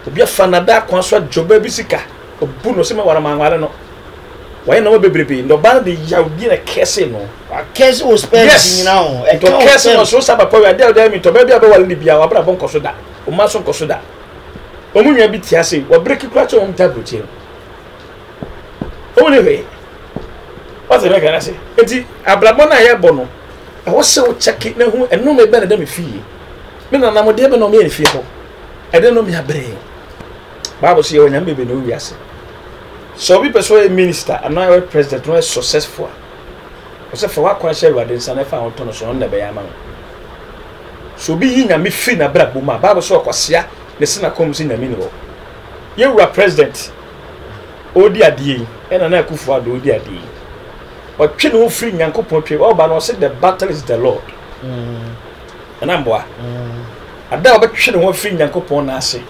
obi afanada kwan so joba bi sika obu no se me wara manware no why no bebrebe no ban de yaudi na kese no kese o spend nyina o e to kese no so saba pa we ade mi to ba bia be wale bia wa bra bon koso da o ma so koso da o mu nwa bi ti ase wa break kura cho on table che o ne we what the can I say enti ablabo na ye bo no e wo se wo check na hu eno me be na da me fie me na na mo de be no me fie ho e de no me abre Bible say o nyam bebe no wi ase so be person a minister and now a president no successful o se fa wa kwa share wade nsa na fa on to no so on na be ya ma so bi yi nyam fi na bra bo ma Bible say okwasea ne se na kom si nyam ni ho ye wura president odi ade ena na akufu ado odi ade o twe no free nyankopon twe o ba no say the battle is the Lord and amboa ada obetwe no free nyankopon na ase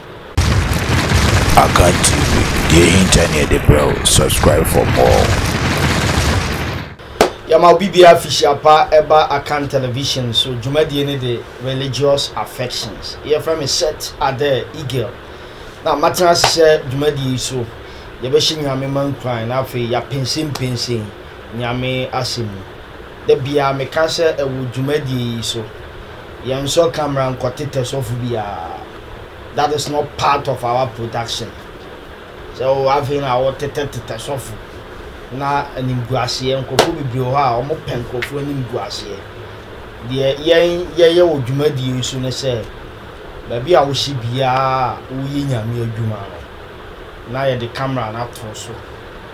Akan TV, the internet, the bro. Subscribe for more. Yama BBA official pa eba Akan television. So Jumadi any the religious affections. Here from a set at the eagle. Now Matras said Jumadi so. Yabeshin yame man crying afe ya pensing nyame asimu. The bia me kase e wo Jumadi so. Yam so camera and kwatete so bia. That is not part of our production. So having our tete sofu na animguasie nkofo bibio ha omo penkofo animguasie de ye wo dwumadi nso ne se ba bia wo hye bia wo yi nyame adwuma no na ye de camera na to so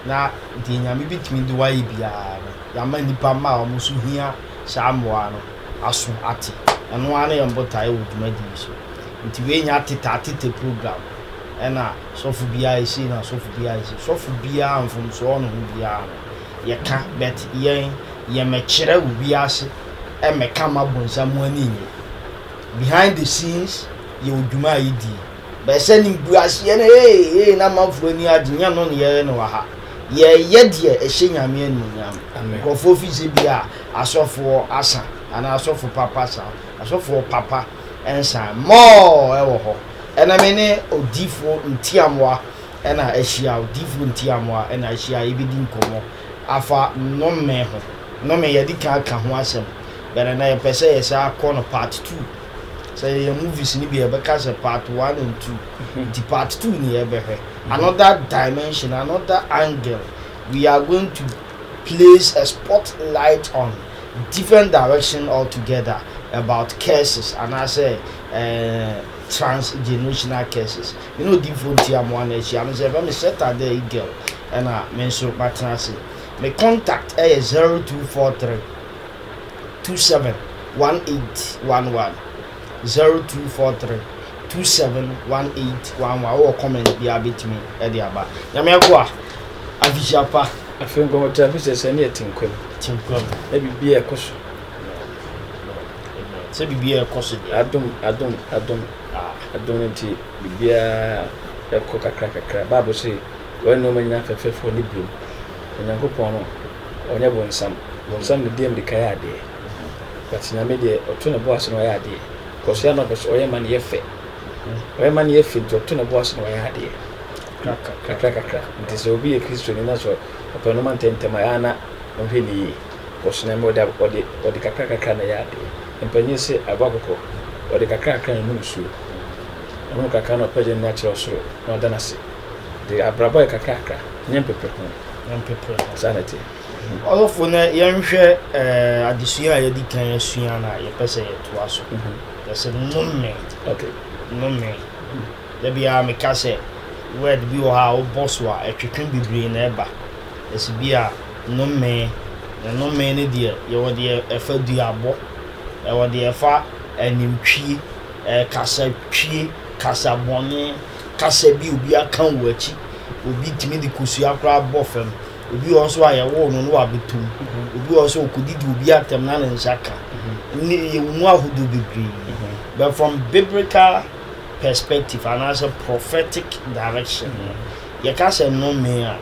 na de nyame bitimi de wa yi bia ya ma nipa ma omo so hia sa amoa no aso ate eno ana ye mbota ye wo dwumadi so nti we nya tete program ena sofu bia isi na sofu bia amfom so ono bia ye ka bet ye mekire wo bia ase e meka mabonsa mu ani behind the scenes ye odwuma yidi be se ni buase ye na manfo ani adenya no ye no wa ha ye de e hye nyame anu nyam ko fo fi bia asofo asa ana asofo papa sa asofo papa ensa mo ewo ho ena me ne odifo ntiamwa ena ahia odifo ntiamwa ena ahia ebedi nkomo afa nnome ho nnome ye dika ka ho asem bere na ye pese ye sa kono part 2 say ye movies ni bi e be ka se part 1 and 2 the part 2 ni ye be he another dimension, another angle. We are going to place a spotlight on different direction altogether about cases, and I say transgenerational cases. You know, different I'm one issue. I'm saying, let me set that there girl, and I mention my transit. My contact is 0243 271811 0243 271811 or comment be a bit me at the aba. Yamiakwa Avishapa. I think I'm going to have anything. Maybe be a question. Say be a question. I don't be a coca cracker. Bible say, when no man have a fair for the blue. And I hope on or never want some the DM the Kayade. But in a media or turn a boss in my idea. Because you are not as oil money effect. Oil money effect or turn a boss in my idea. Cracker. It is will be a Christian in us or a permanent Tamayana on Hilly. Because no more or the Cracker can a yard. And Penny say a Babaco or the Cracker and Nusu. I know I cannot pay natural so, not than I say. The Abraboy Cracker, Nyampe sanity. All of when young share at the Sia, you declare Siana, your person to us. That's a no man. Okay, no man. There be a Micase where the view how Boswa, a chicken be green ever. There's be a no man, and no man, dear. You are the effort diabo, or the effort and in tree, Casa tree, Casa bonnet, Casa be a can watch. Will beat me the Kusiakra boffin. We also I won no abitum. We also could be at them and Zaka. You know who do be. But from biblical perspective and as a prophetic direction, you can't say no mayor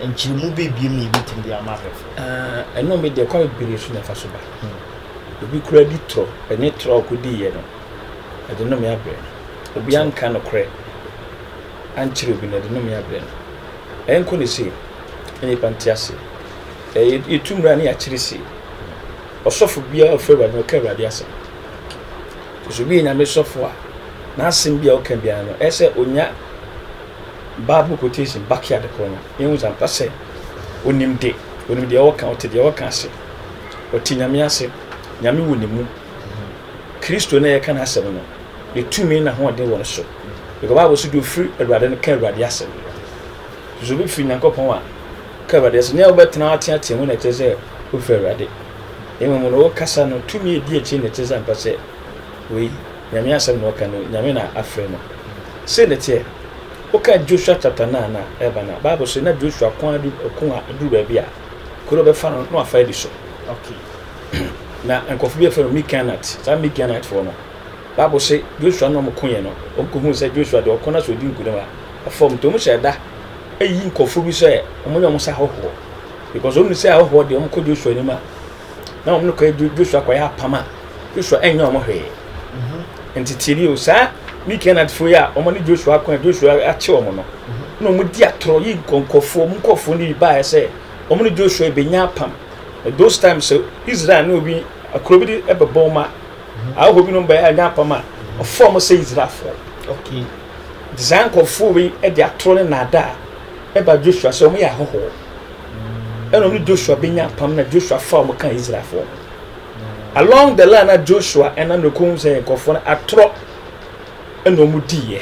and she will be me beating the America. I know me the quite belief in the Fasuba. To be credit and it could be, I don't know me. A brain. A young kind of credit. ankyere obi na de no me abrɛ no enko ne sei eni pantiase etumra ne akyere sei osofo bia ofewa no ka awurade asem so bi nya me sofo a na asem bia o ka bia no ese onya Bible quotation backyard corner. You can pass it. Onimde the oka to the oka say. Otinyamia say, Yami wunimu. Christo na can have seven. The 2 men are what they want to show. The Bible should do free rather than care radiation. So be free Nankopon. Cover there's never better now when it is a who fair radi. Even when all Cassano 2 me dear chin it is and pass it. We Yamia seven no can Yamina Afreno. Say that here. Okay, Joshua chapter 9 na Ebana. Bible say na Joshua kwa du baby a. Ko be fa no afa di so. Okay. Na enkofu bi afa Mikanat. Sa Mikanat for no. Bible say Joshua no mokoye no. Onko hu say Joshua de okona so di nkudem a. Afom to mu she da. Eyi nkofu bi so e omonye omo sa hoho. Because omo say hoho de omo ko Joshua ni ma. Na omo no ko Joshua kwa ya pama. Joshua enye omo hwe. Entitiri o sa Mikanat for ya omani Joshua kwa Joshua ache omo no no mu di atro yi konkofo ni ba say omani Joshua benya pam those times so Israel no bi akrobidi ebebo ma aho bi no ba anya pam a form say Israel for okay design kofo bi e di atro ne nada e ba Joshua so omo ya hoho eno omani Joshua benya pam na Joshua form kan Israel for along the line na Joshua and no kom say kofo na atro and no mudi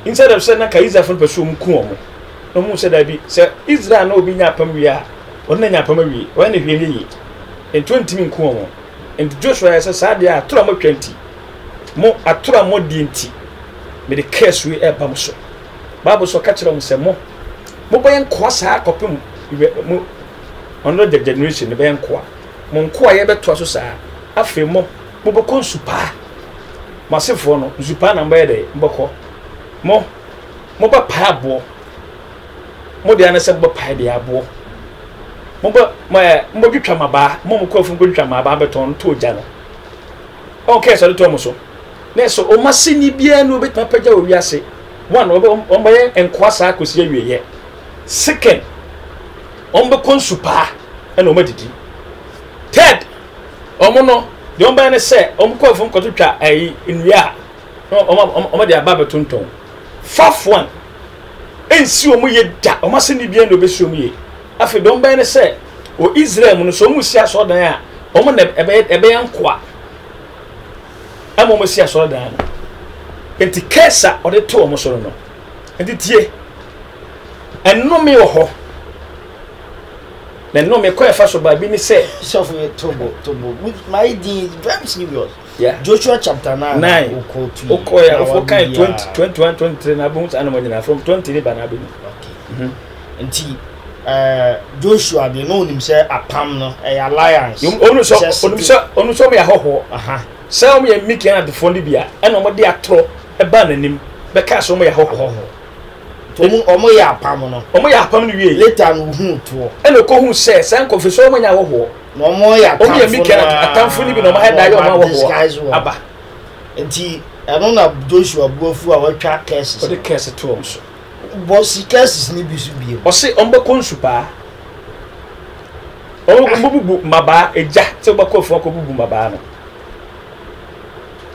instead of saying na Israel for person ku omo no mu say that be say Israel no bi nya pam wi a on nya pam wi when e hwe yi in 20 min ku omo and Joshua say sad ya atro mo 20 mo atro mo di nti me the curse we e pam so Bible so ka kire mo say mo boyen kwa sa akopem mo on the generation ne boyen kwa mo nko ye beto so sa afi mo bo konsupa masifo no nsupa na mba de mboko mo ba pa abo mo de anase bo pa de abo mo twitwa maba mo ko afu twitwa maba beton to oja no okay so to mo so na so o masini bia no betma pagya o wiase one o mba ye enkwasa akosi awieye second o mba konsupa e na o madidi third o mo no the omba ne say omko afun ko twitwa ai nwia oma de aba betonton fourth one ensi omu ye da omase ni bia no besi omu ye afi the omba ne say o Israel mu no so omu sia so dan a omu na ebe yankoa amomu sia so dan enti kesa o de to omu so no enti tie enome wo ho na no me ko efa so ba bi ni say self tobo with my d very serious yeah Joshua chapter 9 oko ya ofo kan 21 23 na bo anu mo from 20 ba na be okay enti Joshua de no nim say apam no alliance onu so me ahoho aha say o me miki na de fondi bia e no mo de atro e ba nanim be ka so mo ya hoho omo ya apam no wie later no hu to e no ko hu say san confession omo nya hoho no omo ya atamfo ni bi no ma ha da yo ma hoho aba enti eno na Joshua buafu a watwa cases o de case to om so boss cases ni bi su bi o se omba konsupa o bubu maba eja se ba ko fo ko bubu maba no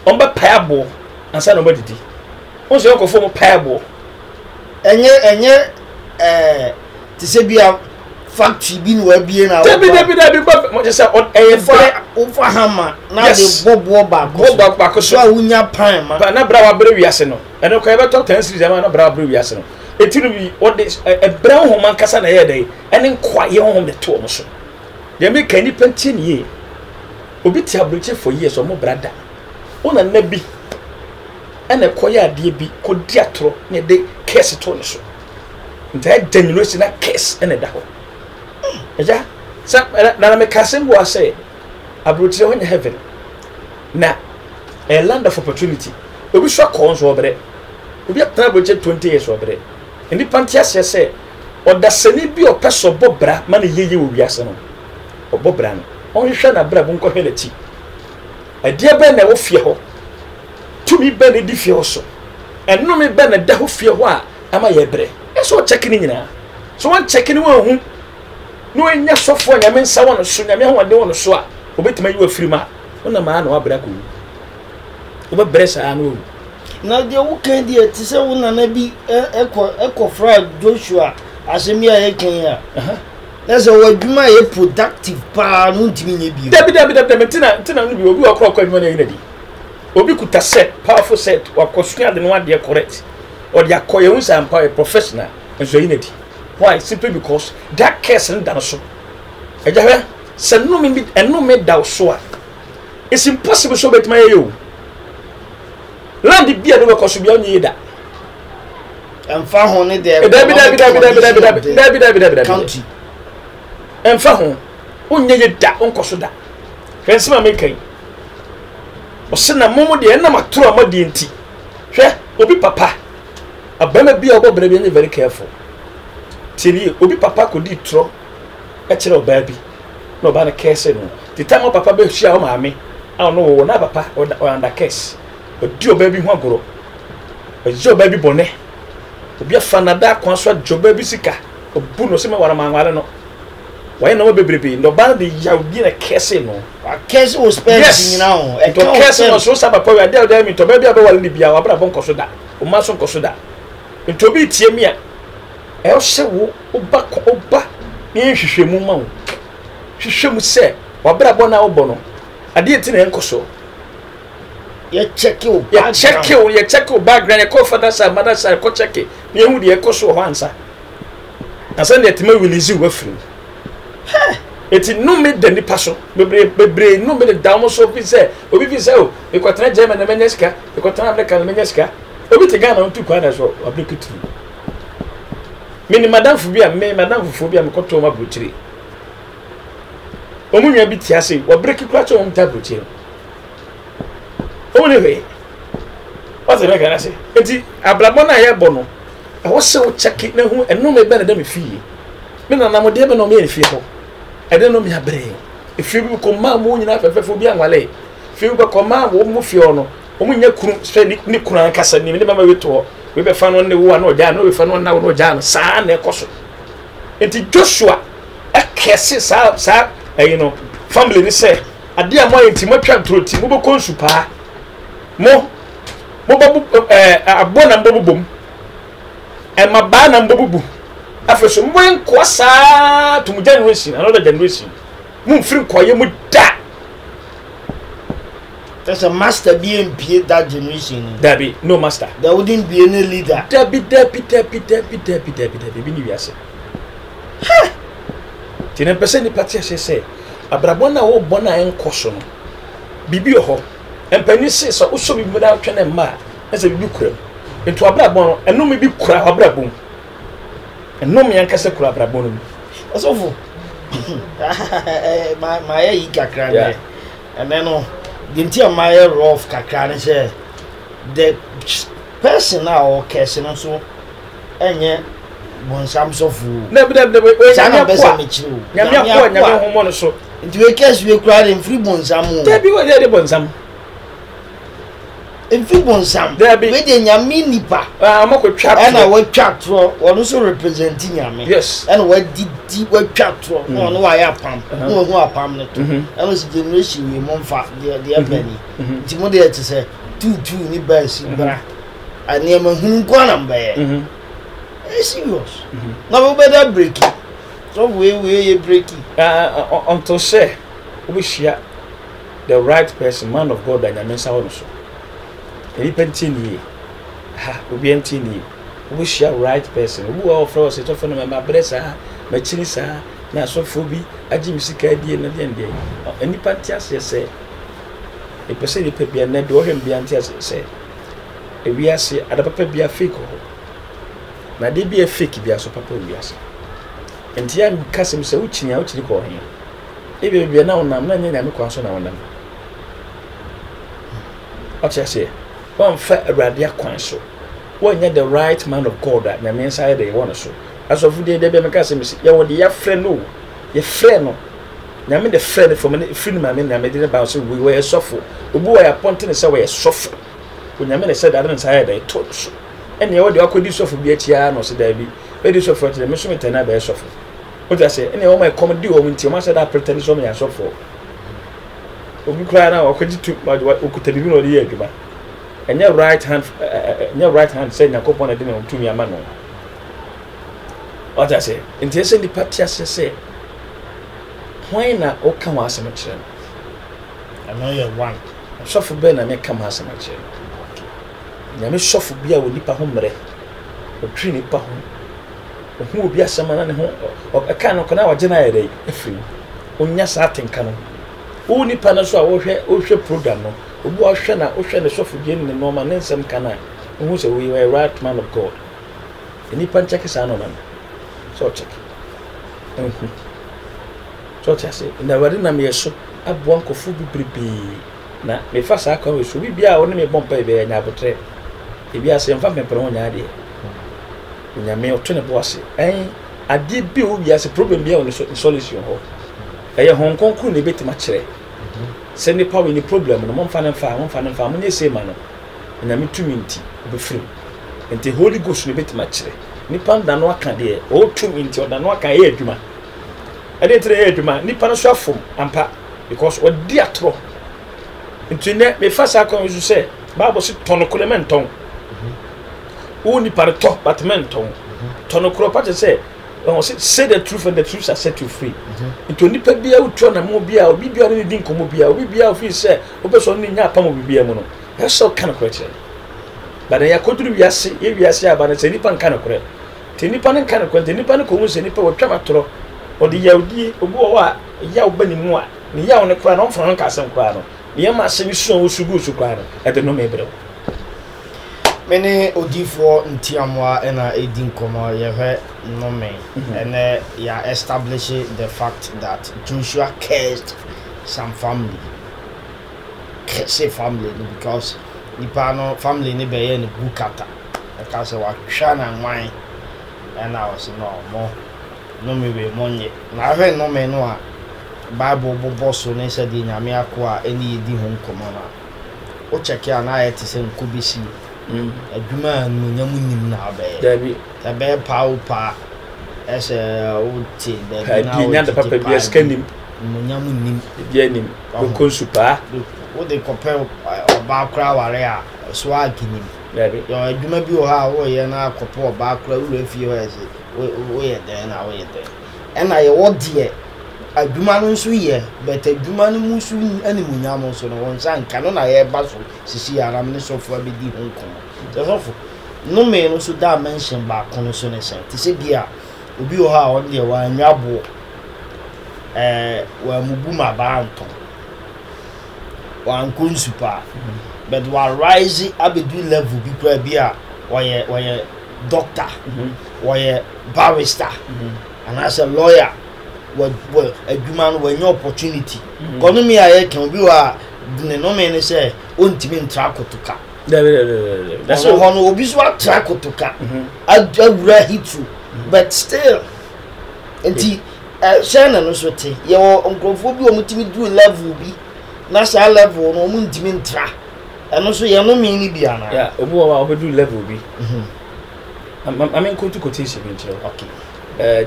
omba payable ansa no badidi o se ko fo mo payable enye ti se bia factory bi no abie na debi ba mo say e for hama na de bobo ba ko so awunya pan ma ba na bra wa bra wiase no eno ko e beto 10 series ma na bra bra wiase no etinu bi o de e bra ho man kasa na ye dey ene nkwa ye ho de to mo so de me kan ni pantie ni ye obi ti abroche for years o mo brada ona na bi ene koya ade bi ko di atro ne de case to no so nta generation na case ene da ho eja sa na me kasem bo say abroche ho nya heaven na a land of opportunity obi so kon so obre obi atra abroche 20 years obre eni pantia say odasani bi opeso bobra ma na yeye wo wiase no obobra no on hwe na bra bu nko hwe na ti ade be na wo fie ho tumi be na di fie ho so ɛno me bɛ na da ho fie ho a ama yɛ brɛ ɛso check ni nyina so one check ni wo hu no enya sɔfo nyame nsa wɔ no so nyame ho de wɔ no so a obetuma yi wa firi ma wona ma na wa brɛ ko wo bɛ brɛ saa no na de wo kan de ti se wo nana bi ekɔ fra Joshua asemi a yɛkan ya na so wadwuma yɛ productive pa no ntimi nya bi dabi tina no bi obi wa kɔ adwuma na yɛ di obi kuta set powerful set wa kɔsua de no ade correct or they akɔyɛ hu sa empower professional nso yɛ di why simply because that case no dan so ɛgya sɛ no me da so a it's impossible so betuma yɛ yo land bia no ko so bia onye da emfa ho ne de dabi county emfa ho onye ye da onko so da hwensema mekan o se na momo de na matoro amadi nti hwe obi papa abama bia obobere bi very careful tiri obi papa ko di tro e kire oba bi na oba na kese no the time papa be hia o maame a no wo na papa o under case odi oba bi ho agoro oji oba bi bone obi afanada kwa so joba bi sika obu no se me wara manware no why no bebrebe no ba de yaudi na kese no a kese o spend nyina ho e to kese no so sa papa we ade mi to ba bi abawale ni bia wa bra bon koso da o ma so koso da nto bi tie mi a e o hye wo oba ni hwehwe mu ma wo hwehwe mu se wa bra bon na wo bo no ade eti na enkoso ye check you background ye call father side mother side ko check ye hu de ye koso ho ansa asa ne tima release wo afiri eti no me de nipa so bebre no me de down so fi say obi fi say o e kwatena German na menyeska e kwatena America na menyeska obi te Ghana on tu kwa na so ablekutu mini madam fu bia me koto ma brochire omunwa bi tiase wo break kura cho on ta brochire only way what's the record say enti ablabon na ye bo no e wo se wo check na hu eno me be na da me fie me na mo de be no me fie ho e de no me abre e fie bi ko ma mo nyina fefefo bi anwale fie bi ko ma wo mo fie no o mo nya kuru se ni kuru an kasa ni me de mama weto we be fa no ne wo na oja na we fa no na wo oja na sa na ekoso enti Joshua akese sa you know family ni say ade a mo enti mo twa troti mo be konsu pa mo babu abona mbobubum e maba na mbobubu afeso mo enko saa to mu generation another generation mu mfiri koye mu da there's a master BMP that generation dabi no master there wouldn't be any leader dabi bi ni wiase tine pese ni party se abrabona wo bona enkoso no bibi ho empani se so wo so bibi da twene ma ese bibi kura nto abrabon eno me bi kura abrabon eno me yankase kura abrabon no osofo ma ya yi kakra ne and then no dinti ma ya rough kakra ne se the person now kese no so enye bonsam sofu na bi nyame besa me chiru nyame homo no so nti we kese we kura dem free bonsam te bi we de bonsam If you want some, there be with a mini pa, I'm a good chat, and I will chat for also representing Yami. Yes, and what did what chat for? No, I have pump, no, permanent. I was generation we won't fat the penny. Timothy to say, two ni best, I name a Hunquanam bear. Serious. No better breaking. So we breaking. Until say, we share the right person, man of God, and I mean, so. Repentini, Ubientini, we share right person. Who are for us, it's often my bressa, my chinisa, Nasophobia, a Jimsika idea, and the end day. Any pantias, say, a person, it be a net or him be antias, say. If we are say, at a papa be a fake. Now they be a fake, be a so papa, yes. And Tian Cassim so which out to call him. If you be now, I'm not concerned on them. What I say? One fair radia counsel. When you're the right man of God that the inside they want to show. As of the day, they make us say, you want the friend, no, your friend, no. I mean, the friend from a friend, I mean, I made it about so we were suffer. The boy appointed us away suffer. onyame ne said ade nsa ya da to so ene wo de akodi sofo bi atia no se da bi be di sofo te me so metana be sofo o ta se ene wo my comedy wo nti o ma said that pretend so me ya sofo obi kra na akodi tu okuta bibi no de ya adwuma enya right hand say nyakopon na de na tumi ama no o ta se nti ese ni patia se when na o kan wa asem kire I know you're one. Sofo be na me kam ha asem kire nyame sofo bia wo nipa ho mre o twi nipa ho o hu obi asema na ne ho o ka no kona wa gina yere afiri onya sa atenka no wo nipa na so a wo hwe program no obi wo hwe ne sofo bia ne no ma ne nsem kana hu se we were right man of God nipa check sa no man so check so check say na wade na me so abo ankofu bibribi na me fa sa ka we so bibia wo ne me bompa be nya abotre ebia se mfa me pro nya ade nyame o tone bo ase ade bi o bia se problem bia o solution ho eye hon konku ne betima kire se ne pa we ni problem no mo mfa ne mfa mo ne se ma no nyame tumi nti obefiri nti holy ghost ne betima kire nipa nda no aka de o tumi nti o da no aka ye adwuma ade tre ye adwuma nipa no so afom ampa because o di atro nti ne me fa sa kon so se bible se tono kolementon o ni par to batmenton tono kro pa se on say the truth and the truth shall set you free nti nipa bia utro na mo bia obi bia ne din komo bia obi bia ofi se obeso ni nya pam obi bia mu no e so kan ko kire ba na yakoduru wiase ye wiase aba na se nipa kan ko te nipa ne kan ko te nipa ne ko mu se nipa wo twa matro odi yaudi obi wo a ya obani mu a ni ya one kra no mfro no ka asem kra no ye ma se ni so wo sugu su kra no e de no me brɛ many odifo ntiamwa ena edin komo yehwe nome ene ya establish the fact that Joshua cursed some family because nipa no family ni be ye ni bukata eka se wa twa na nwan ena was no me we monye na hwe nome no a bible bobo so ne se di nyame akwa eni edi ho nkomo na o check ya na ayeti se nkubisi adwuma no nyamu nim na abe tabe pa ese uti de na nya de papa bia skanim no nyamu nim bia nim ko konsupa o de kopel oba kra ware a so aginim yo adwuma bi o ha wo ye na kopo oba kra wo afie ho ese wo ye den na wo ye den ena ye wo de adwuma no nso ye but adwuma no musu animu nyamo so no won san ka no na ye ba so sisi aram ne so fo abedi honkom so no me no so da mention ba kono so ne sen ti se bia obi o ha on de wa nwabo wa mubu ma ba anton wa ankon super but wa rise abedu level bi kwa bia wa doctor wa barrister and as a lawyer what adwuma no when opportunity kono me aye kan bi wa ne no me ne say ontimi ntra kotoka that's all no obi so atra kotoka adwura hitu but still enti shana no so te ye onkrofo bi o mutimi do level bi na sha level no mu ntimi ntra eno so ye no me ni bia na yeah obi wa obedu level bi I mean quotation okay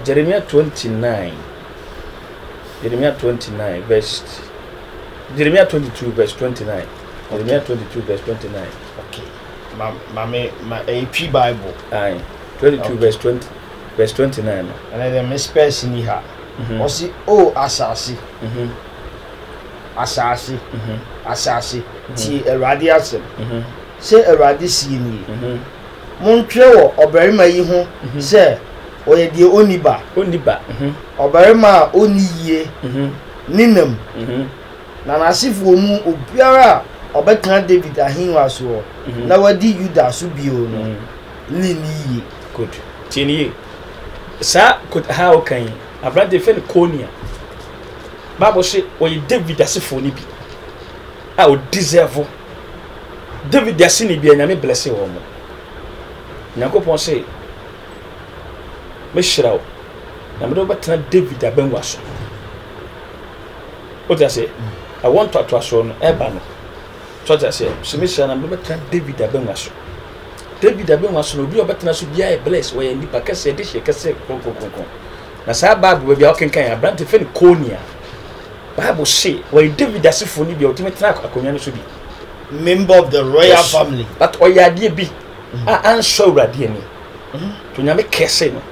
Jeremiah 29 verse Jeremiah 22 verse 29 Jeremiah 22 verse 29 okay my AP Bible 22 okay. verse 29 and then me space ni ha o si o asasi asasi ti erade asem se erade si ni montwe wo obarima yi ho se oye die oniba obarima oniye ninam na nasifu mu obiara obekan David ahinwa so na wadi Juda so bio no liniye good tini sa could how can abrad defend Konia Bible say oye David asifo ni bi a o deserve David asini bi anyame bless wo mo Nyakopon say me shiraw na me do betena David abenwa so what I say I want to so no eba no so that's it submission am betra David Abenwaso David Abenwaso no bi obetena so bia e bless we nipa kase de hye kase kokokoko na sa Bible bia okenkan abrante fe ni Konia Bible say we David asifo ni bia otimi tena akonya no so bi member of the royal family but oyade bi an so urade ani to nyame kese no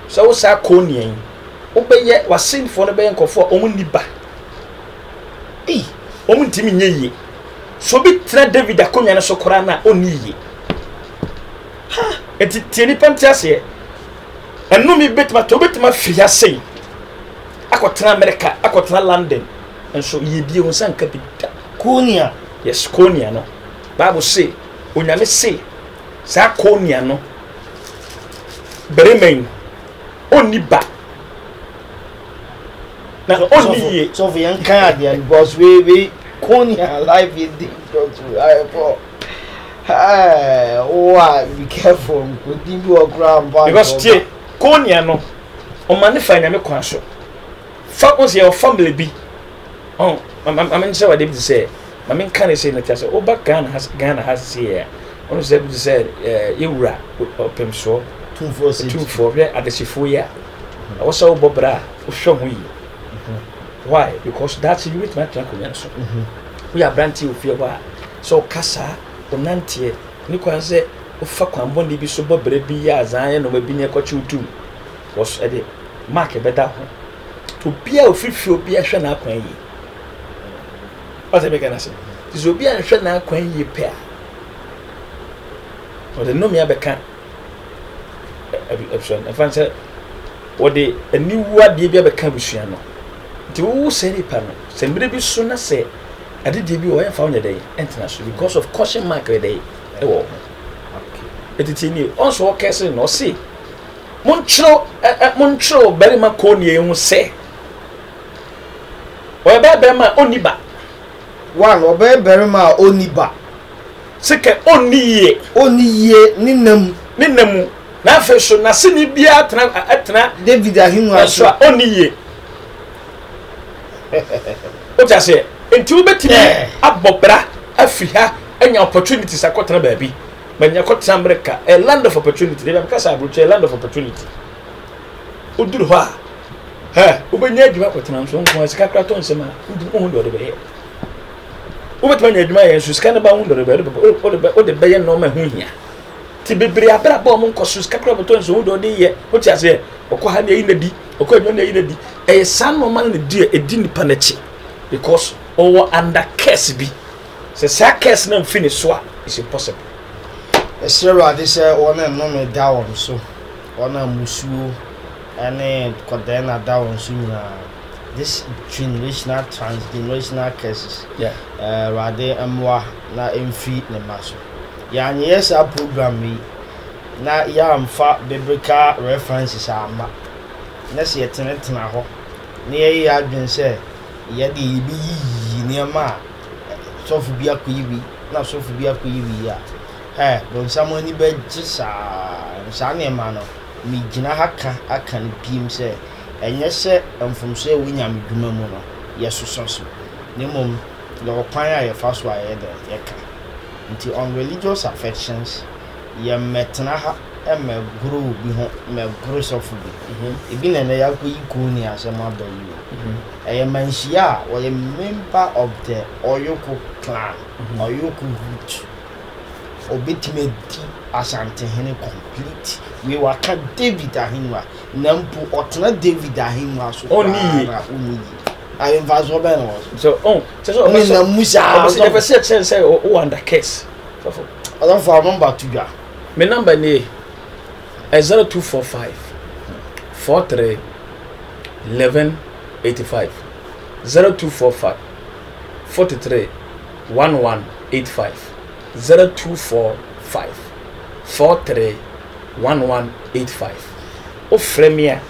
so wo sa Konia yi obeye wasinfo no be nkofo omuni ba omuntimi nyeye so bi tena David akonya no so kora na oniye ha etitieni pantiase enu mi betima fia sei akotena America akotena London enso yebie won san kapita Konia yes Konia no Bible say onyame say sa Konia no beremen oniba na oniye so for young Canadian boss we Konia life is difficult to be careful with people ground because tie Konia no o manify na me kwan so fa ons your family bi I mean say what they say I mean can say na tase o ba Ghana has say on say ewura opem so 24 we adesifo ya o so bobra o hwo ho yi why because that's you with my Konia so we are branty of your so kasa onantie ni kwan se ofa kwan boni bi so bobre bi ya azan no ma bi ne kwachi utum was ede mark beta ho to bia ofifi obi ahwe na akwan yi what e be gana se ti obi ahwe na akwan yi pe a o de no me abeka option afanse o de aniwu ade bi abeka busua no ti wo se ni pa no se mbre bi so na se ade de bi o ya fa onye dey international because of caution mark dey e wo etitini also o kese no see monchro bari ma Konia hu se o ba be ma oniba one o be bari ma oniba sike oniye ninam na afeso na sini bia atena David Ahimwa so oniye o ta se enti wo betimi abobra afiha anya opportunities akotena baabi manya kotena America a land of opportunity dey because a land of opportunity oduru ho a obenya adwuma kotena so nko sika krato nsema hu do de be wo betima nya adwuma ye so sika ne ba hu do de be o de be ye no ma hu hia ti bebre abra ba mo nko so sika krato so hu do de ye o ti ase okwa na yi na di okwa adwuma na yi na di e san no man na di edi nipa na chi because or under curse be say sa curse na finish so is impossible esero ade say one no me down so one musuo ene kodena down so na this transgenerational curses rade amwa na emfi ne maso ya nyes a program mi na ya amfa biblical references ama na se yetena ho na ye ya adwen say ye de bi niema sofu bi akoyiwi na sofu bi akoyiwi ya don samani be jisa sa niema no mi gina haka aka ne pim se enye se mfumso e wunyam dwuma mu no yesoso ne mom le okwan a ye fa so aye de ye ka nti on religious affections ye metna ha me grow bi ho me grow sofu bi ebi na ya koyi Konia asema ba yi eye manhia or a member of the Oyoko clan Oyoko root obetime di asante hene complete we waka David Ahimwa nampu otna David Ahimwa so oni I invite Robin so so na musa I say o under case so I don't for number to ya my number ni 0245 43 11 85 0245 43 1185 0245 43 1185 o fremia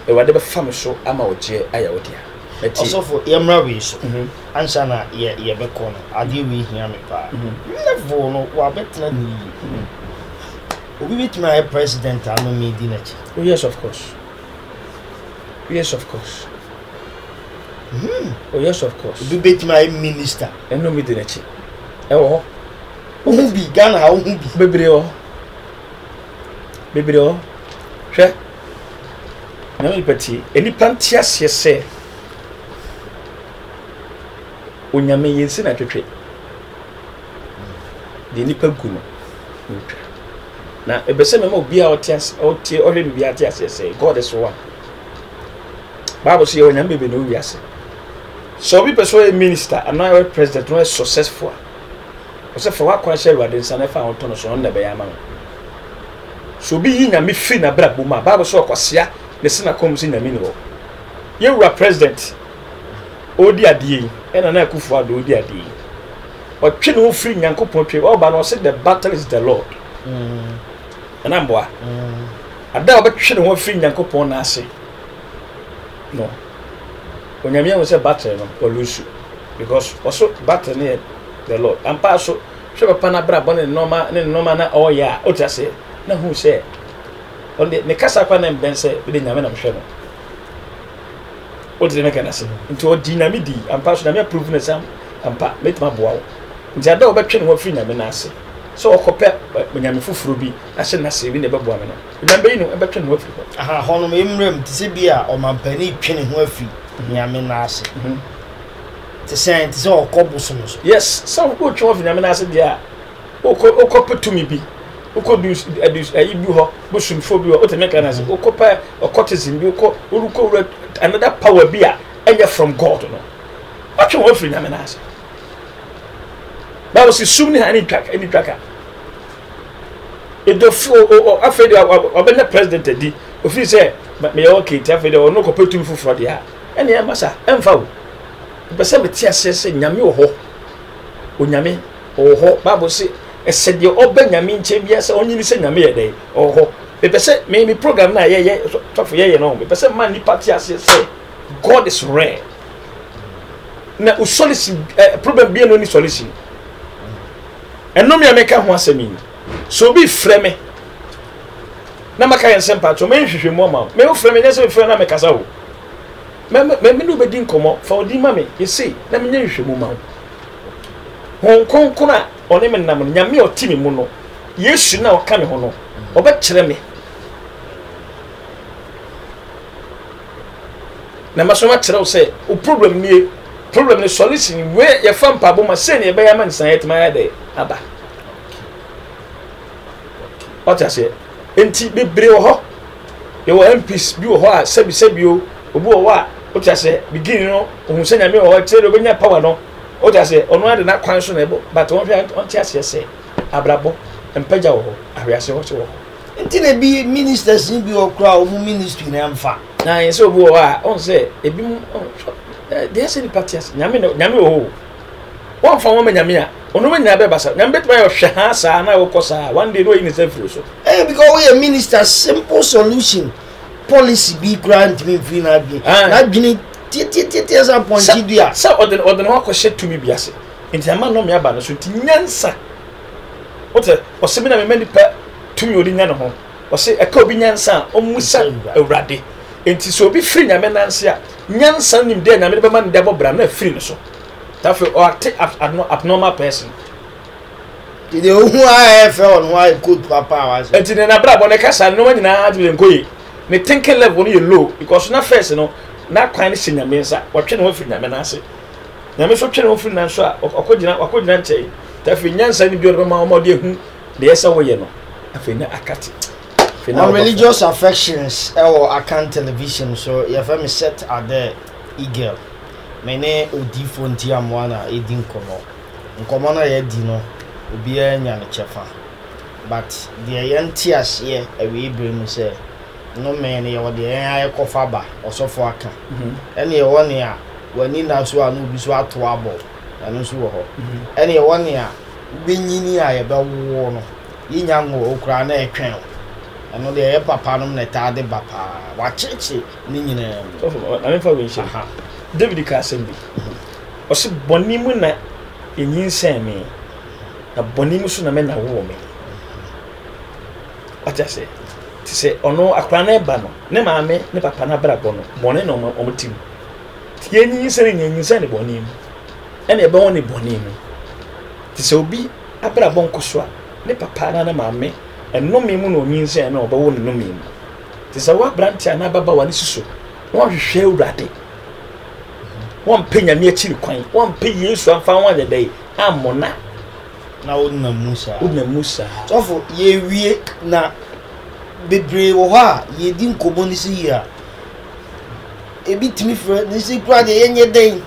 e wade be fam so ama oje aya odia also for yamra we so answer na ye be kono ade we hia me pa level no wa betna ni obi betma a president anu me di na chi oh yes of course oh yes of course obi betma a minister enu me di na chi ho ohu bi Ghana ohu bi bebre ho hwe na me pati enipa ntiase se onyame yensi na twetwe de nipa gu no na ebese me obi a otiase ohwe bi atiase se God is one Bible say onyame bebe no wiase so bi person a minister and now a president no successful o for what kwashe ruade nsa na fa hoto no so on na be yama so bi yi nyame fi na bra boma Bible say okwasea ne sina kom si nyame ni wo ye wura president odi adie ena na akufu ado odi adie o twe no free nyankopon twe o ba no say the battle is the Lord ana mboa ada obetwe no free nyankopon na ase no onyame wo say battle no olusu because also battle near the Lord and pass so papa na bra bone normal na oh yeah o say na who say on the kasa kwa na mben say be nyame na mhwe no o de make na say into dynamic di and pass na me prove na sam ampa metima boa wo nti ada obetwe no free nyame na ase so okope nyame fufuro bi ahye na say bi na beboa me no remember you know obetwe no free aha hono me mrem ti se bia o mampani twene ho afi nyame na ase ti se okobuso no yes so go twe of nyame na ase dia okopetumi bi okodus ayibu ho bosumfo bi o te make na say okopa occultism bi oruko another power bi a enya from God no what you want free nyame na ase Bible says sumni any tracker do afede obenya president di ofi say me okay ti afede o no kopetum fufuro dia ene e masa emfa wo pese beti asese nyame wo ho onyame wo ho Bible say esede obanyame nche bia se onyini se nyame ye dey wo ho pese me program na ye tofo ye no pese man ni party asese God is rare na o solution problem bia no ni solution eno me ameka ho asemi so bi freme na maka yen sempa to me hwehwe mo ma me o freme nyese freme na me kasa wo me no bedi nkomo fa odi ma me you see na me hwehwe mo ma hon konkona one me nam nyame otimi mu no Yesu na oka me ho no obekere me na masoma kire wo say o problem ni solution we ye fam pa bo ma say ne be ya man san yet ma ya de aba ota say enti bebre wo ho ye wo MPs bi wo ho a sebi o obu wo a ota say begin no ohun se nyame wo tire do benya power no ota say ono ade na kwan so na ebo but won hwe on tia say abrabo empaja wo ho ahwiase wo che wo enti na bi ministers ni bi okra o mu ministry na mfa na yen se obu wo a on say ebi mu there say the parties nyame wo won fa won nyame a ono nya be basa nyame betuma yo hwe ha sa na wo kosa one day no yin se free so because we a minister simple solution policy be grant me free na bi na dwini ti as a point dia sa odin wa ko she to me biase enti ama no me aba no so ti nyansa ote o se me na me mani pa to me odi nya no ho o se e ka obi nyansa o musa awrade enti so obi free nyame nanse a nyansa nim de nyame be man de bobra na free no so that o act abnormal person the who I feel on why good papa was enti na bra bo ne kasa no nyina adwe nkoyi ne thinking level no low because na first no na kwan se nyame nsa wotwe no free nyame nanse nyame so twe no free nanso a akogina nchei tafi nyansa ni bi o ma o de hu de yesa wo ye no afi na akati on religious affections or account television so your family set at the eagle mene odi fonti amwana edi nkomo na ye di no obi anya ne chefa but the yantias ye awe ibrahim say no men ye wo de aye kofa ba osofo aka ene ye woni a wani na so anu bi so ato abo anu so wo ho ene ye woni a benyini a ye be wo no yinya ngo okura na etwen ano de e papa no na ta de papa wa cheche ni nyina so na me fa we shi David ka sembi o se bonimu na enyinsen me na bonimu so na me na wo me acha se ti se ono akwa na eba no ne maame ne papa na bra bo no bone no o tim ti enyinsen ne bonimu ene ebe woni bonimu se obi abra bonko so a ne papa na maame enome mu no nyinse na obawo ne nome mu te se wa brantia na baba wa ne susu won hwehwe urade won penya me akiri kwan won pe Yesu amfa won de dai amona na wonna Musa so ye wie na bebre wo ha ye di nkomo ni si ya ebi timi fre ni si kura de yenye den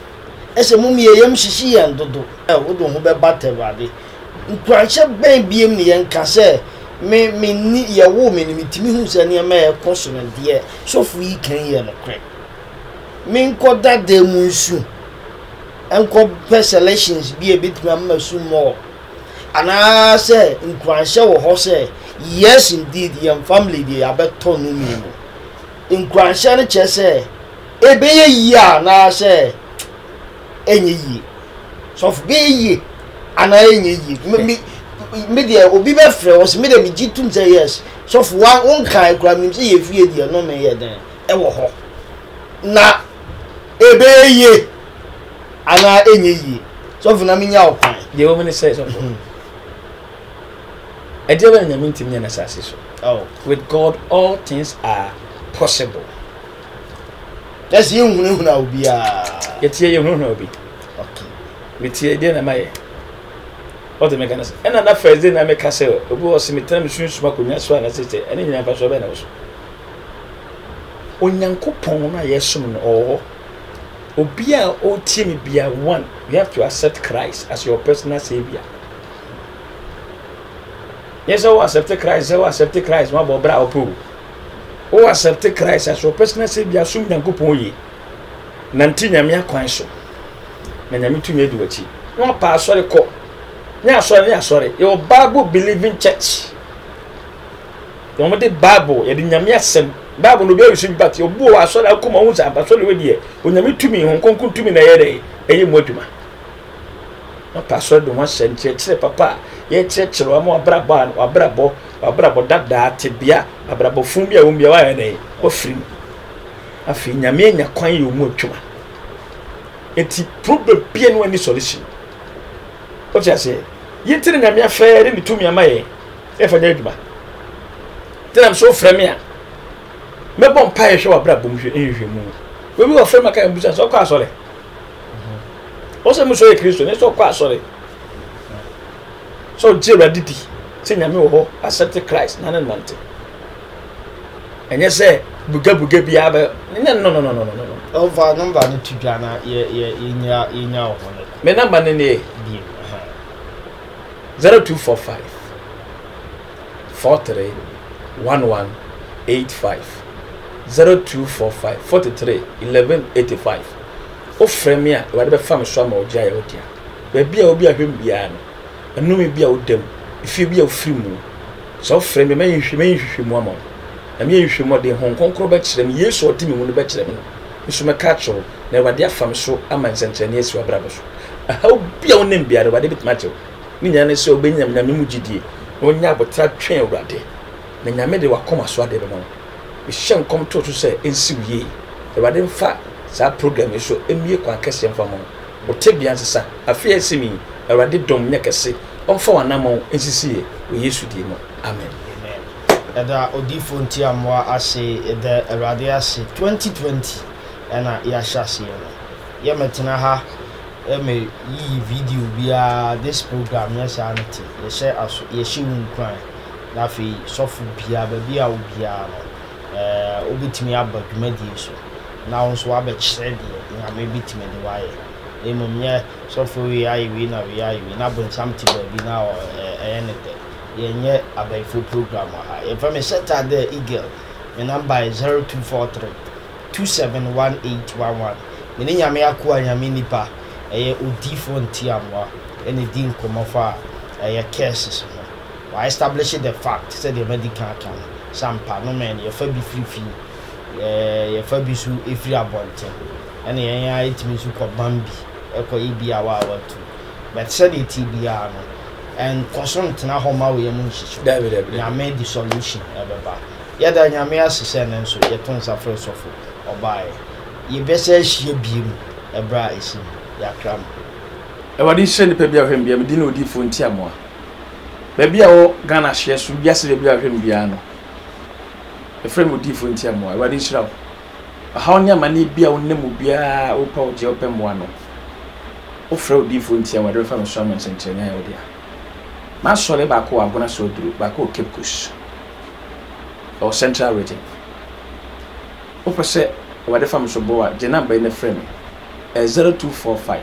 ese mum ye yam hyihi ya ndodo wo do ho be batewade nkwanche ben biem ni yen ka se me ni ye wo me ni timi hu se ne ma e koso ne de so fu yi kan ye no kre me nkoda de mu nsu enko selections bi e bitimi amma su mo ana se nkwanche wo ho se yes indeed your family dey abeto no mi no nkwanche ne che se ebeye yi ana se enye yi so fu be yi ana enye yi me dey obi be frɛ wo se me dey me gitum say yes so fu one kan kura me say ye fie dey no me ye den e wo ho na ebeye yi ana enye yi so fu na me nya okwan dey wo me say so I never na so. Oh, with God all things are possible. That's you who now be yet here you know be. Okay. With here then am I what the mechanism. And another first day I make say obi was me tell me soon smoke on so na say any na ba so be na so. Onyankopon na yesum no obi a o tie me bia one you have to accept Christ as your personal savior. Yes, I accept Christ, my bra opo. Oh, accept Christ as your personal savior, assume Yankopon ye. Nanti nyame akwan so. Na nyame tumi edu achi. No pa sorry ko. Nya sorry. Your Bible believing church. Your mother Bible, ye di nyame asem. Bible no be use but your bo asori akoma hu sa ba sorry we die. Onyame tumi hon konkon tumi na ye dey. Eye mu adwuma. No pa sorry do wan sent papa. Ye church wa mo abrabo dada tebia abrabo fumbia umbia wa ene o free afi nyame nya kwan ye mu atwuma enti problem bia no any solution o tia se ye tire nyame afere ni tumi amaye e fa nya adwuma tenam so frame a mebo mpa ye hwe abrabo mhwe enhwe mu we bi o frame aka mbusa so kwa asore o se mu so ye Kristo ne so kwa asore so jira didi se nyame wo ho accept Christ na nante enye se buga bia ba no over number ni tudwa na ye nya wo ne me number ne 0245 43 1185 0245 43 1185 o frame a we be fam so ma o dia ya odia ba bia obi ahwem bia no enumi bia odam ifi bia ofiri mu so frame me nhwehwe mu amon na me nhwehwe mu de hon konkro ba kirem Yesu otimi mu no ba kirem no nso me ka cho na wade afam so ama nsentrene esi wabrabo so how bia onem bia wade bitmacho ni nyane se obenyam na me mu gidie onya abotra twen awrade na nyame de wakoma so ade be no me hyen kom to se ensi wie wade mfa sa program so emie kwa kese mfa mo otebia nsesa afia simi awrade dom nyakese onfa wanamo ensisi o Yesu di mo amen eda odifo nti amwa ase eda awrade ase 2020 ena ya hyase no ye metena ha me yi video bia this program yes anti ye share aso ye shiwun kran na fi sofu bia ba bia obia no obitimi abadumadi so na onso abe kire de na me bitimi de waye emumye sofu we ayi we na bon samti ba bi na enete ye nye abaifo program ha ye fa me Saturday Eagle me number is 0243 271811 me ni nyame akwa nyame nipa eye odifo ntiamwa ene din komofa eye cases no wa establish the fact said the medical account sampa no men ye fa bi free ye fa bi su efri abonte ene ye ya itimi su ko bambi eko ibia wa watu but said it ibia no and consult na homa we mu nchicho nyame the solution ebeba yada nyame asese ne nso ye ton safre sofo obae ye bese hie biem ebra esi yakram Ewadi hye nipa bia hwem bia medin odifo ntiamoa ba bia wo Ghana hye so bia se bia hwem bia no efrem odifo ntiamoa ewadi hyira wo ha onya mani bia wonemu bia wo pa oje opemmoa no wo fra odifo ntiamoa de fa so amen senkyenya ya odia ma sole ba ko agona so duru ba ko Cape Coast or Central Region wo pese ewadi fa so bo a je number in frame 0245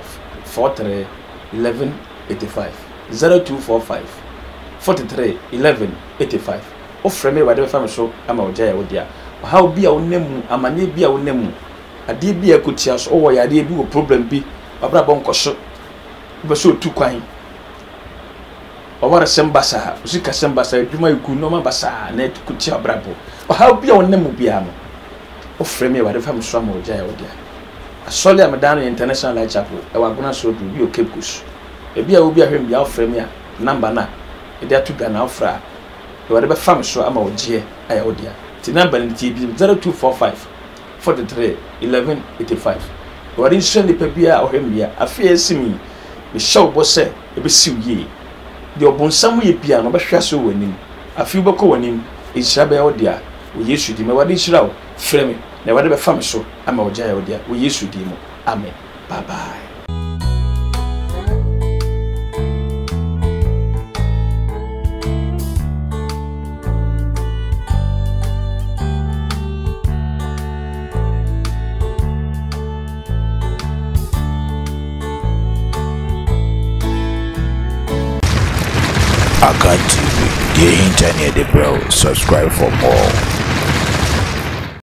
43 1185 0245 43 1185 ofre me wade fa me so ama oja ya wodia how bia wonemu amane bia wonemu ade bia kotia so wo ya ade bi wo problem bi babra bon koso be so tu kwan owara sembasa usika sembasa adwuma iku no ma basa na kotia brabo how bia wonemu bia no ofre me wade fa me so ama oja ya wodia Asole Amadano International Light Chapel e wagona so do bi o Cape Coast e bia obi ahwem bia ofra me a number na e dia to Ghana ofra e wade be fam so ama ogie aya odia ti number ni ti 0245 43 1185 e wade nso ni pa bia ohwem bia afia simi me show bo se e be siw ye de obonsam ye bia no be hwa so wanim afi beko wanim e hira be odia o Yesu di me wade hira o frɛ me na wade be fam so ama ogia ya odia o Yesu di mo amen bye bye. Akan TV, the internet, bro. Subscribe for more.